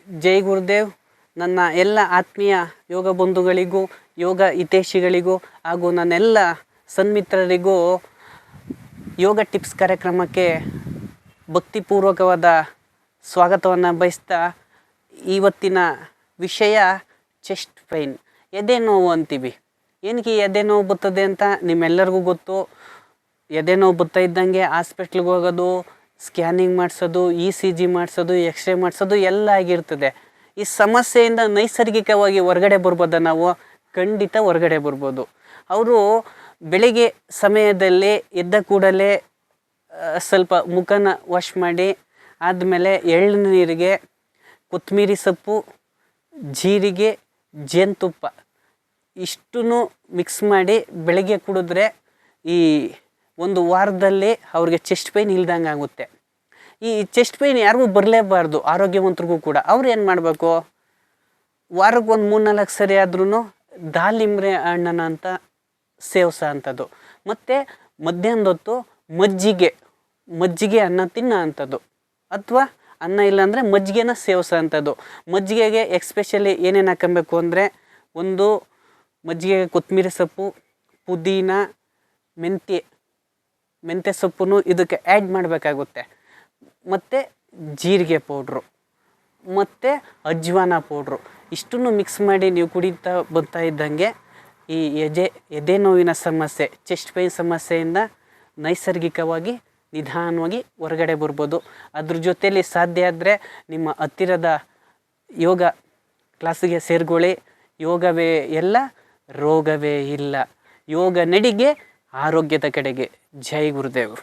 ಜೈ ಗುರುದೇವ್. ನನ್ನ ಎಲ್ಲ ಆತ್ಮೀಯ ಯೋಗ ಬಂಧುಗಳಿಗೂ, ಯೋಗ ಹಿತೈಷಿಗಳಿಗೂ ಹಾಗೂ ನನ್ನೆಲ್ಲ ಸನ್ಮಿತ್ರರಿಗೂ ಯೋಗ ಟಿಪ್ಸ್ ಕಾರ್ಯಕ್ರಮಕ್ಕೆ ಭಕ್ತಿಪೂರ್ವಕವಾದ ಸ್ವಾಗತವನ್ನು ಬಯಸ್ತಾ, ಇವತ್ತಿನ ವಿಷಯ ಚೆಸ್ಟ್ ಪೈನ್, ಎದೆ ನೋವು ಅಂತೀವಿ. ಏನಕ್ಕೆ ಎದೆ ನೋವು ಬರ್ತದೆ ಅಂತ ನಿಮ್ಮೆಲ್ಲರಿಗೂ ಗೊತ್ತು. ಎದೆ ನೋವು ಬರ್ತಾ ಇದ್ದಂಗೆ ಹಾಸ್ಪಿಟ್ಲಿಗೆ ಹೋಗೋದು, ಸ್ಕ್ಯಾನಿಂಗ್ ಮಾಡಿಸೋದು, ECG ಮಾಡಿಸೋದು, ಎಕ್ಸ್ರೇ ಮಾಡಿಸೋದು ಎಲ್ಲ ಆಗಿರ್ತದೆ. ಈ ಸಮಸ್ಯೆಯಿಂದ ನೈಸರ್ಗಿಕವಾಗಿ ಹೊರಗಡೆ ಬರ್ಬೋದ? ನಾವು ಖಂಡಿತ ಹೊರಗಡೆ ಬರ್ಬೋದು. ಅವರು ಬೆಳಿಗ್ಗೆ ಸಮಯದಲ್ಲಿ ಎದ್ದ ಕೂಡಲೇ ಸ್ವಲ್ಪ ಮುಖನ ವಾಶ್ ಮಾಡಿ, ಆದಮೇಲೆ ಎಳ್ನೀರಿಗೆ ಕೊತ್ತಂಬರಿ ಸೊಪ್ಪು, ಜೀರಿಗೆ, ಜೇನುತುಪ್ಪ ಇಷ್ಟನ್ನು ಮಿಕ್ಸ್ ಮಾಡಿ ಬೆಳಗ್ಗೆ ಕುಡಿದ್ರೆ ಈ ಒಂದು ವಾರದಲ್ಲಿ ಅವ್ರಿಗೆ ಚೆಸ್ಟ್ ಪೈನ್ ಇಲ್ದಂಗೆ ಆಗುತ್ತೆ. ಈ ಚೆಸ್ಟ್ ಪೈನ್ ಯಾರಿಗೂ ಬರಲೇಬಾರ್ದು, ಆರೋಗ್ಯವಂತರಿಗೂ ಕೂಡ. ಅವ್ರು ಏನು ಮಾಡಬೇಕು, ವಾರಕ್ಕೆ ಒಂದು 3-4 ಸರಿ ಆದ್ರೂ ದಾಳಿಂಬೆ ಹಣ್ಣನ್ನು ಅಂತ ಸೇವಿಸೋ ಅಂಥದ್ದು, ಮತ್ತು ಮಧ್ಯಾಹ್ನದ ಹೊತ್ತು ಮಜ್ಜಿಗೆ ಅನ್ನ ತಿನ್ನೋ ಅಂಥದ್ದು, ಅಥವಾ ಅನ್ನ ಇಲ್ಲಾಂದರೆ ಮಜ್ಜಿಗೆನ ಸೇವಿಸೋ ಅಂಥದ್ದು. ಮಜ್ಜಿಗೆಗೆ ಎಕ್ಸ್ಪೆಷಲಿ ಏನೇನು ಹಾಕೊಬೇಕು ಅಂದರೆ, ಒಂದು ಮಜ್ಜಿಗೆಗೆ ಕೊತ್ತಂಬರಿ ಸೊಪ್ಪು, ಪುದೀನ, ಮೆಂತ್ಯ ಸೊಪ್ಪನ್ನು ಇದಕ್ಕೆ ಆ್ಯಡ್ ಮಾಡಬೇಕಾಗುತ್ತೆ. ಮತ್ತು ಜೀರಿಗೆ ಪೌಡ್ರು ಮತ್ತು ಅಜ್ವಾನ ಪೌಡ್ರು ಇಷ್ಟನ್ನು ಮಿಕ್ಸ್ ಮಾಡಿ ನೀವು ಕುಡಿತಾ ಬರ್ತಾ ಇದ್ದಂಗೆ ಈ ಎದೆ ನೋವಿನ ಸಮಸ್ಯೆ, ಚೆಸ್ಟ್ ಪೈನ್ ಸಮಸ್ಯೆಯಿಂದ ನೈಸರ್ಗಿಕವಾಗಿ ನಿಧಾನವಾಗಿ ಹೊರಗಡೆ ಬರ್ಬೋದು. ಅದ್ರ ಜೊತೆಯಲ್ಲಿ ಸಾಧ್ಯ ಆದರೆ ನಿಮ್ಮ ಹತ್ತಿರದ ಯೋಗ ಕ್ಲಾಸಿಗೆ ಸೇರ್ಕೊಳ್ಳಿ. ಯೋಗವೇ ಎಲ್ಲ, ರೋಗವೇ ಇಲ್ಲ. ಯೋಗ ನಡಿಗೆ, ಆರೋಗ್ಯದ ಕಡೆಗೆ. ಜೈ ಗುರುದೇವ್.